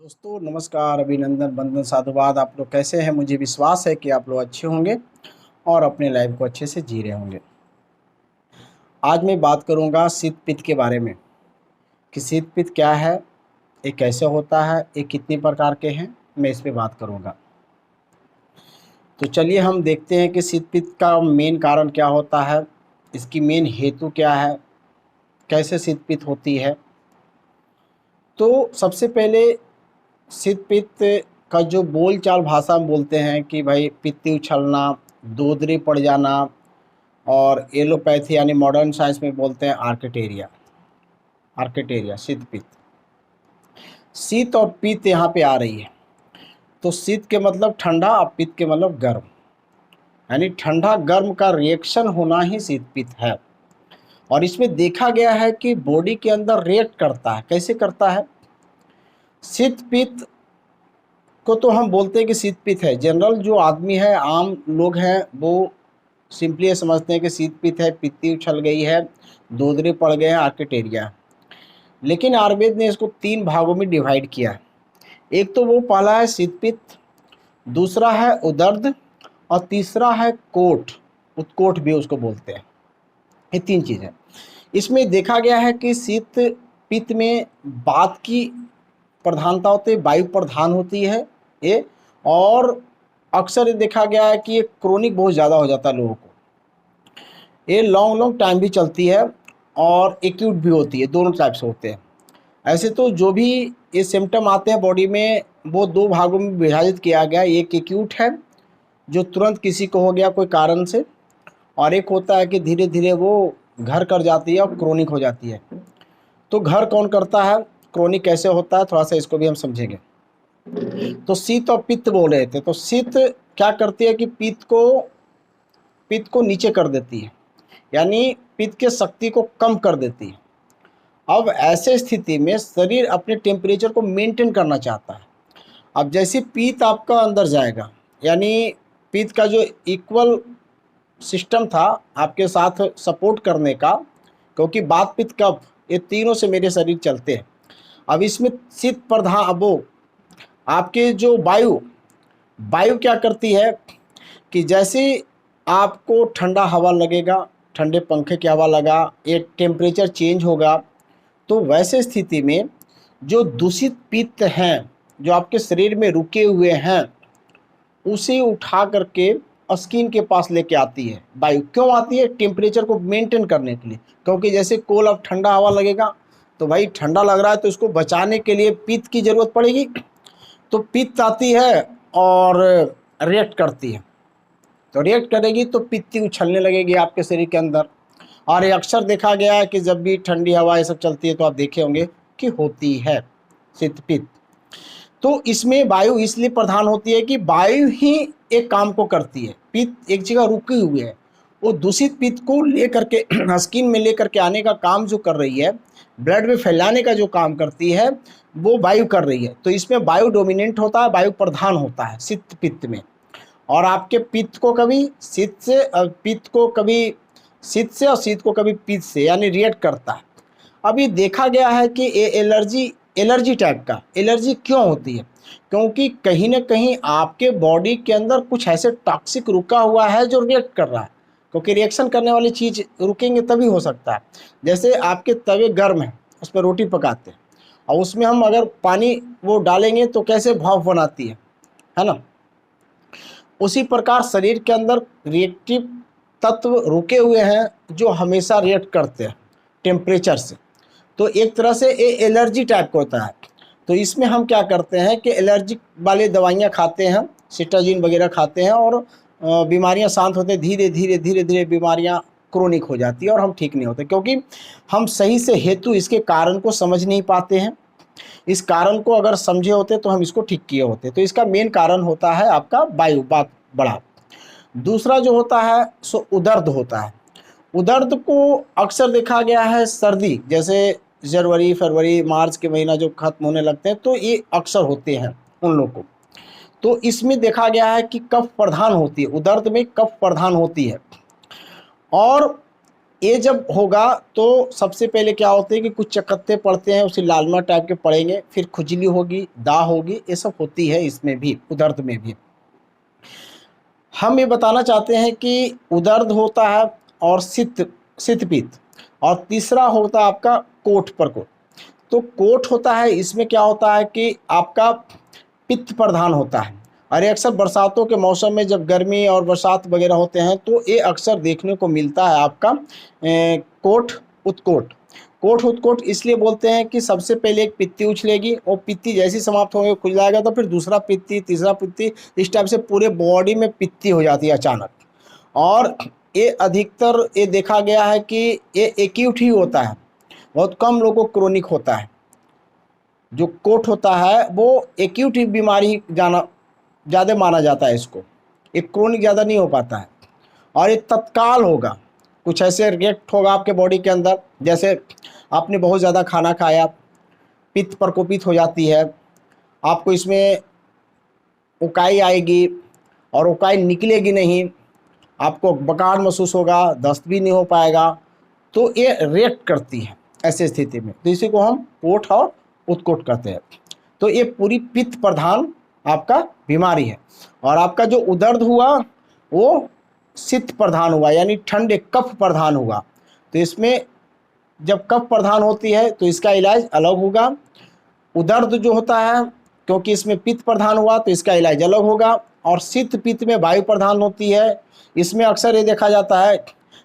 दोस्तों नमस्कार, अभिनंदन, वंदन, साधुवाद। आप लोग कैसे हैं? मुझे विश्वास है कि आप लोग अच्छे होंगे और अपने लाइफ को अच्छे से जी रहे होंगे। आज मैं बात करूंगा शीत पित्त के बारे में कि शीत पित्त क्या है, ये कैसे होता है, ये कितने प्रकार के हैं, मैं इस पे बात करूंगा। तो चलिए हम देखते हैं कि शीत पित्त का मेन कारण क्या होता है, इसकी मेन हेतु क्या है, कैसे शीत पित्त होती है। तो सबसे पहले शीत पित्त का जो बोल चाल भाषा में बोलते हैं कि भाई पित्ती उछलना, दोदरी पड़ जाना, और एलोपैथी यानी मॉडर्न साइंस में बोलते हैं आर्किटेरिया। आर्किटेरिया शीत पित्त, शीत और पित्त यहाँ पे आ रही है। तो शीत के मतलब ठंडा और पित्त के मतलब गर्म, यानी ठंडा गर्म का रिएक्शन होना ही शीत पित्त है। और इसमें देखा गया है कि बॉडी के अंदर रिएक्ट करता है। कैसे करता है? शीत पित्त को तो हम बोलते हैं कि शीत पित्त है। जनरल जो आदमी है, आम लोग हैं, वो सिंपली ये समझते हैं कि शीत पित्त है, पित्ती उछल गई है, दोदरे पड़ गए हैं, आर्किटेरिया। लेकिन आयुर्वेद ने इसको 3 भागों में डिवाइड किया है। एक तो वो पहला है शीत पित्त, दूसरा है उदर्द, और तीसरा है कोठ, उत्कोठ भी उसको बोलते हैं। ये 3 चीज़ है। इसमें देखा गया है कि शीत पित्त में वात की प्रधानता होती है, वायु प्रधान होती है ये, और अक्सर ये देखा गया है कि ये क्रोनिक बहुत ज़्यादा हो जाता है लोगों को। ये लॉन्ग लॉन्ग टाइम भी चलती है और एक्यूट भी होती है, दोनों टाइप से होते हैं। ऐसे तो जो भी ये सिम्टम आते हैं बॉडी में, वो 2 भागों में विभाजित किया गया है। एक एक्यूट है जो तुरंत किसी को हो गया कोई कारण से, और एक होता है कि धीरे धीरे वो घर कर जाती है और क्रोनिक हो जाती है। तो घर कौन करता है, क्रोनिक कैसे होता है, थोड़ा सा इसको भी हम समझेंगे। तो शीत और पित्त बोल रहे थे। तो शीत क्या करती है कि पित्त को नीचे कर देती है, यानी पित्त के शक्ति को कम कर देती है। अब ऐसे स्थिति में शरीर अपने टेम्परेचर को मेंटेन करना चाहता है। अब जैसे पित्त आपका अंदर जाएगा, यानी पित्त का जो इक्वल सिस्टम था आपके साथ सपोर्ट करने का, क्योंकि वात पित्त कफ ये तीनों से मेरे शरीर चलते हैं। अब इसमें शीत प्रधान, अब वो आपके जो वायु वायु क्या करती है कि जैसे आपको ठंडा हवा लगेगा, ठंडे पंखे की हवा लगा, ये टेम्परेचर चेंज होगा, तो वैसे स्थिति में जो दूषित पित्त हैं जो आपके शरीर में रुके हुए हैं, उसे उठा करके स्किन के पास लेके आती है। वायु क्यों आती है? टेम्परेचर को मेंटेन करने के लिए। क्योंकि जैसे कोल अब ठंडा हवा लगेगा तो भाई ठंडा लग रहा है, तो इसको बचाने के लिए पित्त की जरूरत पड़ेगी। तो पित्त आती है और रिएक्ट करती है। तो रिएक्ट करेगी तो पित्ती उछलने लगेगी आपके शरीर के अंदर। और ये अक्सर देखा गया है कि जब भी ठंडी हवा ये सब चलती है तो आप देखे होंगे कि होती है शीत पित्त। तो इसमें वायु इसलिए प्रधान होती है कि वायु ही एक काम को करती है। पित्त एक जगह रुकी हुई है, वो दूषित पित्त को लेकर के स्किन में लेकर के आने का काम जो कर रही है, ब्लड में फैलाने का जो काम करती है, वो वायु कर रही है। तो इसमें वायु डोमिनेंट होता है, वायु प्रधान होता है शीत पित्त में। और आपके पित्त को कभी शीत से, पित्त को कभी शीत से, और शीत को कभी पित्त से, यानी रिएक्ट करता है। अभी देखा गया है कि ये एलर्जी टाइप का एलर्जी क्यों होती है? क्योंकि कहीं ना कहीं आपके बॉडी के अंदर कुछ ऐसे टॉक्सिक रुका हुआ है जो रिएक्ट कर रहा है। क्योंकि रिएक्शन करने वाली चीज़ रुकेंगे तभी हो सकता है। जैसे आपके तवे गर्म है, उस पर रोटी पकाते हैं, और उसमें हम अगर पानी वो डालेंगे तो कैसे भाप बनाती है ना। उसी प्रकार शरीर के अंदर रिएक्टिव तत्व रुके हुए हैं जो हमेशा रिएक्ट करते हैं टेम्परेचर से। तो एक तरह से ये एलर्जी टाइप का होता है। तो इसमें हम क्या करते हैं कि एलर्जी वाले दवाइयाँ खाते हैं, सिट्राजिन वगैरह खाते हैं, और बीमारियां शांत होते धीरे धीरे धीरे धीरे बीमारियां क्रोनिक हो जाती है और हम ठीक नहीं होते, क्योंकि हम सही से हेतु इसके कारण को समझ नहीं पाते हैं। इस कारण को अगर समझे होते तो हम इसको ठीक किए होते। तो इसका मेन कारण होता है आपका वायु बात बढ़ा। दूसरा जो होता है सो उदर्द होता है। उदर्द को अक्सर देखा गया है सर्दी, जैसे जनवरी फरवरी मार्च के महीना जो खत्म होने लगते हैं, तो ये अक्सर होते हैं उन लोगों को। तो इसमें देखा गया है कि कफ प्रधान होती है, उदर्द में कफ प्रधान होती है। और ये जब होगा तो सबसे पहले क्या होते हैं कि कुछ चकत्ते पड़ते हैं, उसे लालमा टाइप के पड़ेंगे, फिर खुजली होगी, दाह होगी, ये सब होती है इसमें भी, उदर्द में भी। हम ये बताना चाहते हैं कि उदर्द होता है और सितपित्त, और तीसरा होता है आपका कोठ प्रकोष्ठ। तो कोठ होता है, इसमें क्या होता है कि आपका पित्त प्रधान होता है, और ये अक्सर बरसातों के मौसम में जब गर्मी और बरसात वगैरह होते हैं तो ये अक्सर देखने को मिलता है आपका कोठ उत्कोट। कोठ उत्कोट इसलिए बोलते हैं कि सबसे पहले एक पित्ती उछलेगी, और पित्ती जैसी समाप्त होगी खुल जाएगा, तो फिर दूसरा पित्ती, तीसरा पित्ती, इस टाइप से पूरे बॉडी में पित्ती हो जाती है अचानक। और ये अधिकतर ये देखा गया है कि ये एक्यूट ही होता है, बहुत कम लोगों को क्रोनिक होता है। जो कोठ होता है वो एक्यूट बीमारी ज़्यादा माना जाता है इसको, एक क्रोनिक ज़्यादा नहीं हो पाता है। और ये तत्काल होगा, कुछ ऐसे रिएक्ट होगा आपके बॉडी के अंदर, जैसे आपने बहुत ज़्यादा खाना खाया, पित्त प्रकोपित हो जाती है, आपको इसमें उकाई आएगी और उकाई निकलेगी नहीं, आपको बकार महसूस होगा, दस्त भी नहीं हो पाएगा, तो ये रिएक्ट करती है ऐसे स्थिति में, तो इसी को हम कोठ और उत्कोट कहते हैं। तो ये पूरी पित्त प्रधान आपका बीमारी है। और आपका जो उदर्द हुआ वो शीत प्रधान हुआ, यानी ठंडे कफ प्रधान हुआ। तो इसमें जब कफ प्रधान होती है तो इसका इलाज अलग होगा। उदर्द जो होता है, क्योंकि इसमें पित्त प्रधान हुआ तो इसका इलाज अलग होगा। और शीत पित्त में वायु प्रधान होती है, इसमें अक्सर ये देखा जाता है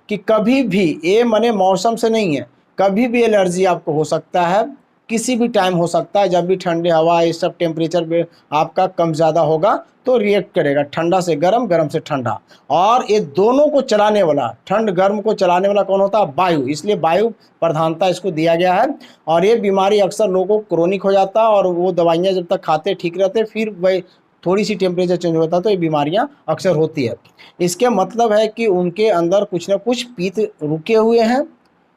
कि कभी भी, ये माने मौसम से नहीं है, कभी भी एलर्जी आपको हो सकता है, किसी भी टाइम हो सकता है। जब भी ठंडे हवा ये सब टेम्परेचर में आपका कम ज़्यादा होगा तो रिएक्ट करेगा, ठंडा से गर्म, गर्म से ठंडा। और ये दोनों को चलाने वाला, ठंड गर्म को चलाने वाला कौन होता है? वायु, इसलिए वायु प्रधानता इसको दिया गया है। और ये बीमारी अक्सर लोगों को क्रोनिक हो जाता है, और वो दवाइयाँ जब तक खाते ठीक रहते, फिर वही थोड़ी सी टेम्परेचर चेंज होता है तो ये बीमारियां अक्सर होती है। इसके मतलब है कि उनके अंदर कुछ ना कुछ पित्त रुके हुए हैं,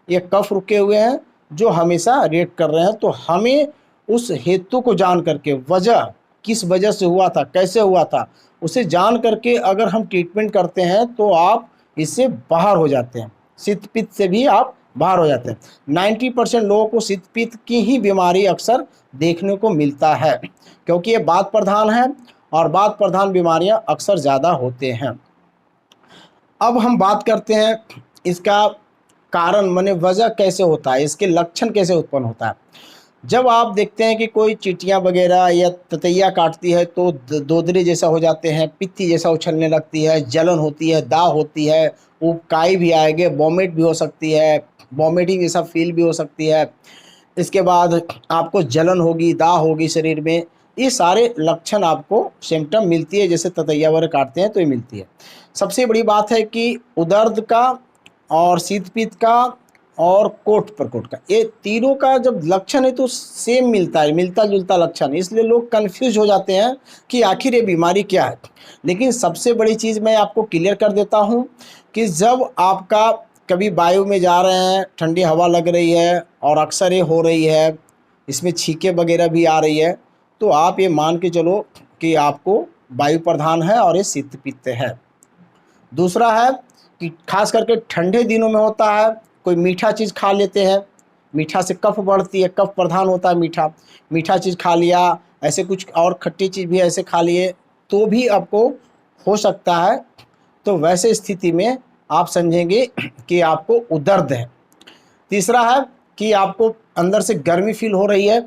ये कफ रुके हुए हैं जो हमेशा रिएक्ट कर रहे हैं। तो हमें उस हेतु को जान करके, वजह किस वजह से हुआ था, कैसे हुआ था, उसे जान करके अगर हम ट्रीटमेंट करते हैं तो आप इससे बाहर हो जाते हैं, शीत पित्त से भी आप बाहर हो जाते हैं। 90% लोगों को शीत पित्त की ही बीमारी अक्सर देखने को मिलता है, क्योंकि ये वात प्रधान है और वात प्रधान बीमारियां अक्सर ज़्यादा होते हैं। अब हम बात करते हैं इसका कारण, माने वजह कैसे होता है, इसके लक्षण कैसे उत्पन्न होता है। जब आप देखते हैं कि कोई चींटियां वगैरह या ततैया काटती है तो दोदरे जैसा हो जाते हैं, पित्ती जैसा उछलने लगती है, जलन होती है, दाह होती है, उबकाई भी आएगी, वॉमिट भी हो सकती है, वॉमिटिंग जैसा फील भी हो सकती है। इसके बाद आपको जलन होगी, दाह होगी शरीर में, ये सारे लक्षण आपको सिम्टम मिलती है, जैसे ततैया वगैरह काटते हैं तो ये मिलती है। सबसे बड़ी बात है कि उदर्द का और शीत पित्त का और कोठ प्रकोष्ठ का, ये तीनों का जब लक्षण है तो सेम मिलता है, मिलता जुलता लक्षण, इसलिए लोग कंफ्यूज हो जाते हैं कि आखिर ये बीमारी क्या है। लेकिन सबसे बड़ी चीज़ मैं आपको क्लियर कर देता हूँ कि जब आपका कभी वायु में जा रहे हैं, ठंडी हवा लग रही है और अक्सर ये हो रही है, इसमें छींके वगैरह भी आ रही है, तो आप ये मान के चलो कि आपको वायु प्रधान है और ये शीत पित्त है। दूसरा है कि खास करके ठंडे दिनों में होता है, कोई मीठा चीज़ खा लेते हैं, मीठा से कफ बढ़ती है, कफ प्रधान होता है मीठा, मीठा चीज़ खा लिया, ऐसे कुछ और खट्टी चीज़ भी ऐसे खा लिए तो भी आपको हो सकता है। तो वैसे स्थिति में आप समझेंगे कि आपको उदर्द है। तीसरा है कि आपको अंदर से गर्मी फील हो रही है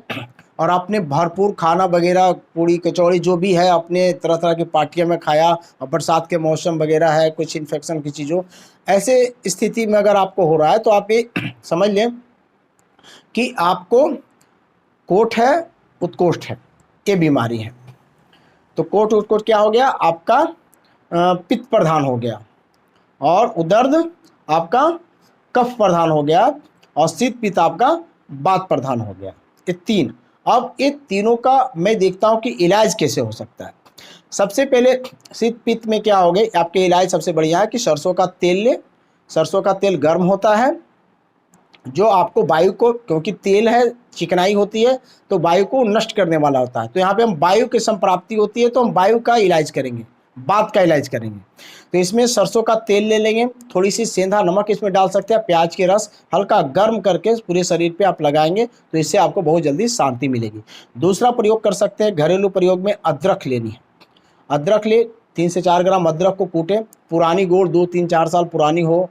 और आपने भरपूर खाना वगैरह, पूड़ी कचौड़ी जो भी है आपने तरह तरह की पार्टियों में खाया, और बरसात के मौसम वगैरह है, कुछ इन्फेक्शन की चीज़ों, ऐसे स्थिति में अगर आपको हो रहा है तो आप ये समझ लें कि आपको कोठ है, उत्कोष्ठ है, ये बीमारी है। तो कोठ उत्कोष्ठ क्या हो गया? आपका पित्त प्रधान हो गया, और उदर्द आपका कफ प्रधान हो गया, और शीत पित्त आपका वात प्रधान हो गया। ये तीन। अब ये तीनों का मैं देखता हूँ कि इलाज कैसे हो सकता है। सबसे पहले शीत पित्त में क्या हो गया, आपके इलाज सबसे बढ़िया है कि सरसों का तेल ले। सरसों का तेल गर्म होता है, जो आपको वायु को, क्योंकि तेल है, चिकनाई होती है तो वायु को नष्ट करने वाला होता है। तो यहाँ पे हम वायु की संप्राप्ति होती है तो हम वायु का इलाज करेंगे, बाद का इलाज करेंगे। तो इसमें सरसों का तेल ले लेंगे, थोड़ी सी सेंधा नमक इसमें डाल सकते हैं, प्याज के रस हल्का गर्म करके पूरे शरीर पे आप लगाएंगे तो इससे आपको बहुत जल्दी शांति मिलेगी। दूसरा प्रयोग कर सकते हैं, घरेलू प्रयोग में अदरक लेनी है। अदरक ले, 3 से 4 ग्राम अदरक को कूटें। पुरानी गुड़ 2, 3, 4 साल पुरानी हो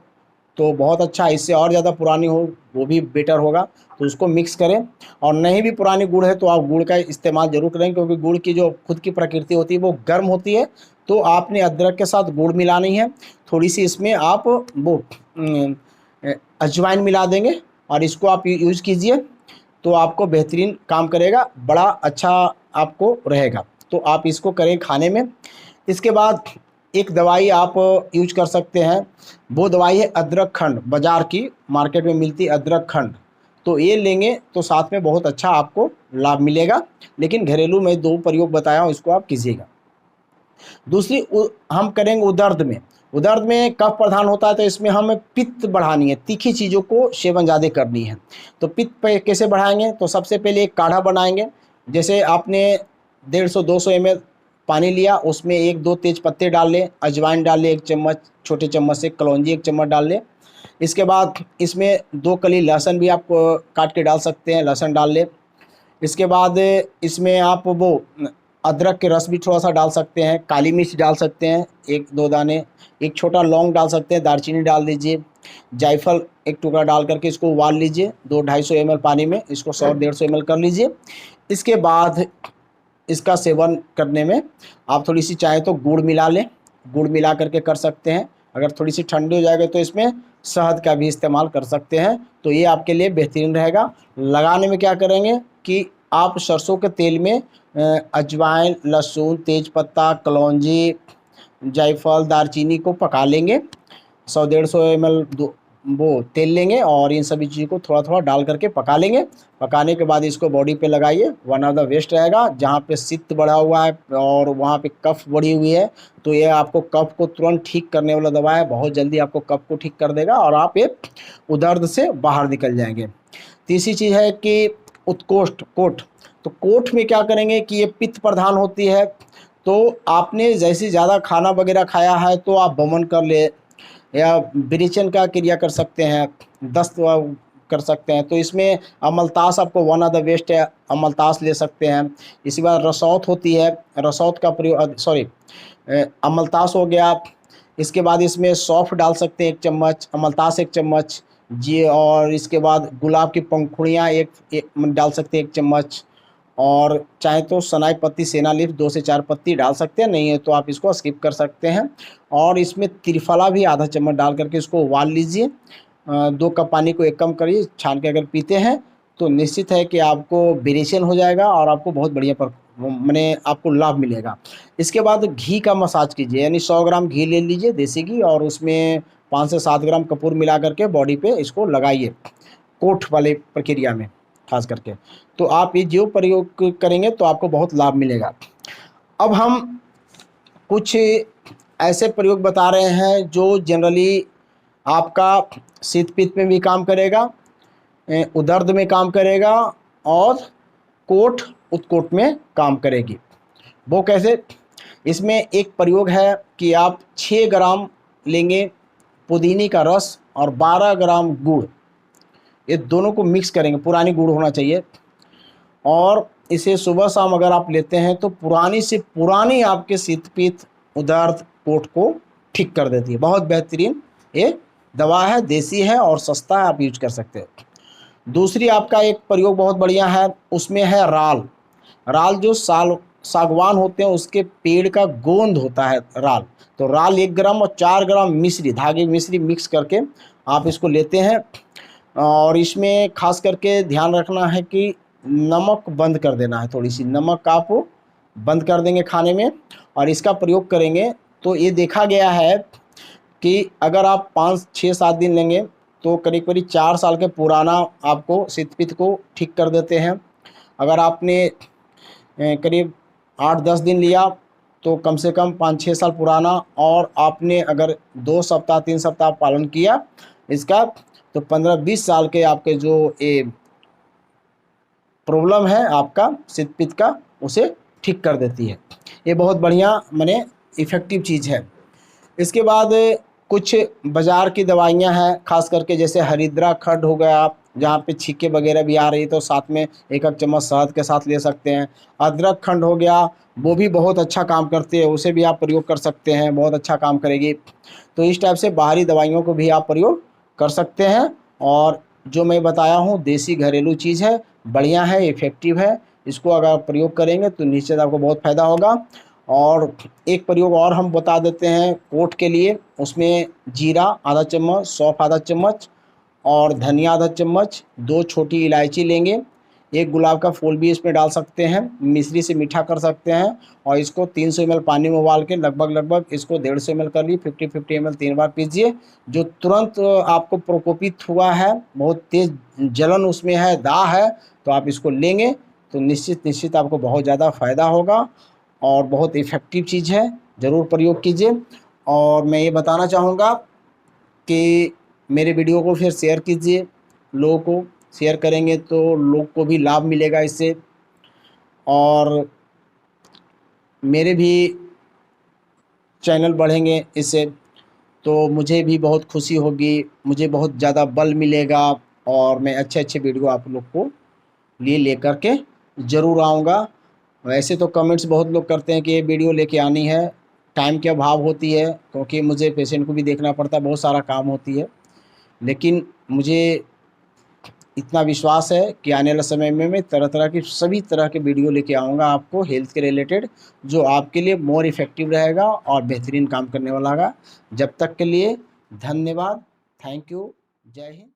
तो बहुत अच्छा, इससे और ज़्यादा पुरानी हो वो भी बेटर होगा, तो उसको मिक्स करें। और नहीं भी पुरानी गुड़ है तो आप गुड़ का इस्तेमाल जरूर करें, क्योंकि गुड़ की जो खुद की प्रकृति होती है वो गर्म होती है। तो आपने अदरक के साथ गुड़ मिलानी है, थोड़ी सी इसमें आप वो अजवाइन मिला देंगे और इसको आप यूज़ कीजिए तो आपको बेहतरीन काम करेगा, बड़ा अच्छा आपको रहेगा। तो आप इसको करें खाने में। इसके बाद एक दवाई आप यूज कर सकते हैं, वो दवाई है अदरक खंड, बाज़ार की मार्केट में मिलती है अदरक खंड। तो ये लेंगे तो साथ में बहुत अच्छा आपको लाभ मिलेगा। लेकिन घरेलू में 2 प्रयोग बताया हूँ, इसको आप कीजिएगा। दूसरी हम करेंगे उदर्द में। उदर्द में कफ प्रधान होता है तो इसमें हमें पित्त बढ़ानी है, तीखी चीज़ों को सेवन ज़्यादा करनी है। तो पित्त पे कैसे बढ़ाएंगे, तो सबसे पहले एक काढ़ा बनाएंगे। जैसे आपने 150-200 ml पानी लिया, उसमें 1-2 तेज पत्ते डाल लें, अजवाइन डाल लें 1 चम्मच, छोटे चम्मच से कलौंजी 1 चम्मच डाल लें। इसके बाद इसमें 2 कली लहसुन भी आप काट के डाल सकते हैं, लहसुन डाल लें। इसके बाद इसमें आप वो अदरक के रस भी थोड़ा सा डाल सकते हैं, काली मिर्च डाल सकते हैं 1-2 दाने, एक छोटा लौंग डाल सकते हैं, दालचीनी डाल दीजिए, जायफल एक टुकड़ा डाल करके इसको उबाल लीजिए 200-250 ml पानी में, इसको 100-150 ml कर लीजिए। इसके बाद इसका सेवन करने में आप थोड़ी सी चाहे तो गुड़ मिला लें, गुड़ मिला करके कर सकते हैं। अगर थोड़ी सी ठंडी हो जाएगी तो इसमें शहद का भी इस्तेमाल कर सकते हैं, तो ये आपके लिए बेहतरीन रहेगा। लगाने में क्या करेंगे कि आप सरसों के तेल में अजवाइन, लहसुन, तेज़पत्ता, कलौंजी, जायफल, दालचीनी को पका लेंगे। 100-150 ml वो तेल लेंगे और इन सभी चीज़ को थोड़ा थोड़ा डाल करके पका लेंगे। पकाने के बाद इसको बॉडी पे लगाइए, वन ऑफ द बेस्ट रहेगा। जहाँ पे सित्त बढ़ा हुआ है और वहाँ पे कफ बढ़ी हुई है तो ये आपको कफ को तुरंत ठीक करने वाला दवा है, बहुत जल्दी आपको कफ को ठीक कर देगा और आप एक उदर्द से बाहर निकल जाएंगे। तीसरी चीज़ है कि उत्कोष्ठ, कोठ। तो कोठ में क्या करेंगे कि ये पित्त प्रधान होती है, तो आपने जैसे ज़्यादा खाना वगैरह खाया है तो आप वमन कर ले या विरेचन का क्रिया कर सकते हैं, दस्त कर सकते हैं। तो इसमें अमलतास आपको वन ऑफ द बेस्ट है, अमलतास ले सकते हैं। इसी बार रसौत होती है, रसौत का प्रयोग, सॉरी अमलतास हो गया। इसके बाद इसमें सौंफ डाल सकते हैं 1 चम्मच, अमलतास 1 चम्मच जी, और इसके बाद गुलाब की पंखुड़ियाँ एक डाल सकते हैं 1 चम्मच, और चाहे तो सनाई पत्ती, सेना लीफ 2 से 4 पत्ती डाल सकते हैं, नहीं है तो आप इसको स्किप कर सकते हैं। और इसमें त्रिफला भी आधा चम्मच डाल करके इसको उबाल लीजिए। 2 कप पानी को 1 कम करिए, छान के अगर पीते हैं तो निश्चित है कि आपको वेरिएशन हो जाएगा और आपको बहुत बढ़िया माने आपको लाभ मिलेगा। इसके बाद घी का मसाज कीजिए, यानी 100 ग्राम घी ले लीजिए देसी घी, और उसमें 5 से 7 ग्राम कपूर मिला करके बॉडी पे इसको लगाइए कोठ वाले प्रक्रिया में खास करके। तो आप ये जो प्रयोग करेंगे तो आपको बहुत लाभ मिलेगा। अब हम कुछ ऐसे प्रयोग बता रहे हैं जो जनरली आपका शीत पित्त में भी काम करेगा, उदर्द में काम करेगा और कोठ उत्कोट में काम करेगी। वो कैसे? इसमें एक प्रयोग है कि आप 6 ग्राम लेंगे पुदीने का रस और 12 ग्राम गुड़, ये दोनों को मिक्स करेंगे, पुरानी गुड़ होना चाहिए, और इसे सुबह शाम अगर आप लेते हैं तो पुरानी से पुरानी आपके शीत पित्त, उदर्द, कोठ को ठीक कर देती है। बहुत बेहतरीन ये दवा है, देसी है और सस्ता है, आप यूज कर सकते हैं। दूसरी आपका एक प्रयोग बहुत बढ़िया है, उसमें है राल। राल जो सागवान होते हैं उसके पेड़ का गोंद होता है राल। तो राल 1 ग्राम और 4 ग्राम मिश्री, धागे मिश्री मिक्स करके आप इसको लेते हैं, और इसमें खास करके ध्यान रखना है कि नमक बंद कर देना है, थोड़ी सी नमक आप बंद कर देंगे खाने में और इसका प्रयोग करेंगे। तो ये देखा गया है कि अगर आप 5-6-7 दिन लेंगे तो करीब करीब 4 साल के पुराना आपको शीत पित्त को ठीक कर देते हैं। अगर आपने करीब 8-10 दिन लिया तो कम से कम 5-6 साल पुराना, और आपने अगर 2 सप्ताह 3 सप्ताह पालन किया इसका तो 15-20 साल के आपके जो ये प्रॉब्लम है आपका शीत पित्त का, उसे ठीक कर देती है। ये बहुत बढ़िया माने इफ़ेक्टिव चीज़ है। इसके बाद कुछ बाज़ार की दवाइयाँ हैं, ख़ास करके जैसे हरिद्रा खंड हो गया, जहाँ पे छींके वगैरह भी आ रही है तो साथ में एक आध चम्मच शहद के साथ ले सकते हैं। अदरक खंड हो गया, वो भी बहुत अच्छा काम करती है, उसे भी आप प्रयोग कर सकते हैं, बहुत अच्छा काम करेगी। तो इस टाइप से बाहरी दवाइयों को भी आप प्रयोग कर सकते हैं। और जो मैं बताया हूँ देसी घरेलू चीज़ है, बढ़िया है, इफ़ेक्टिव है। इसको अगर आप प्रयोग करेंगे तो निश्चित आपको बहुत फ़ायदा होगा। और एक प्रयोग और हम बता देते हैं कोट के लिए, उसमें जीरा आधा चम्मच, सौंफ आधा चम्मच और धनिया आधा चम्मच, 2 छोटी इलायची लेंगे, एक गुलाब का फूल भी इसमें डाल सकते हैं, मिश्री से मीठा कर सकते हैं और इसको 300 ml पानी में उबाल के लगभग इसको 150 ml कर लिए, 50-50 ml 3 बार पीजिए। जो तुरंत आपको प्रकोपित हुआ है, बहुत तेज़ जलन उसमें है, दाह है, तो आप इसको लेंगे तो निश्चित आपको बहुत ज़्यादा फ़ायदा होगा और बहुत इफ़ेक्टिव चीज़ है, ज़रूर प्रयोग कीजिए। और मैं ये बताना चाहूँगा कि मेरे वीडियो को फिर शेयर कीजिए, लोगों को शेयर करेंगे तो लोग को भी लाभ मिलेगा इससे। और मेरे भी चैनल बढ़ेंगे इससे, तो मुझे भी बहुत खुशी होगी, मुझे बहुत ज़्यादा बल मिलेगा और मैं अच्छे वीडियो आप लोग को लिए लेकर के ज़रूर आऊँगा। वैसे तो कमेंट्स बहुत लोग करते हैं कि ये वीडियो लेके आनी है, टाइम की अभाव होती है क्योंकि मुझे पेशेंट को भी देखना पड़ता है, बहुत सारा काम होती है। लेकिन मुझे इतना विश्वास है कि आने वाले समय में मैं तरह-तरह की सभी तरह के वीडियो लेके आऊँगा आपको हेल्थ के रिलेटेड, जो आपके लिए मोर इफ़ेक्टिव रहेगा और बेहतरीन काम करने वाला होगा। जब तक के लिए धन्यवाद, थैंक यू, जय हिंद।